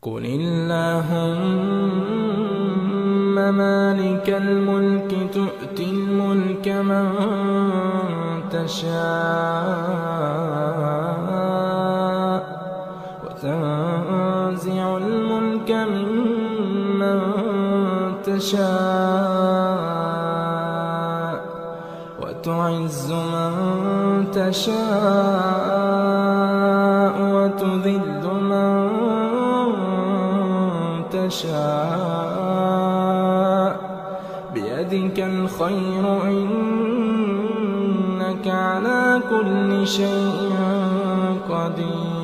قل اللهم مالك الملك تؤتي الملك من تشاء وتنزع الملك ممن تشاء وتعز من تشاء وتذل من تشاء بيدك الخير إنك على كل شيء قدير.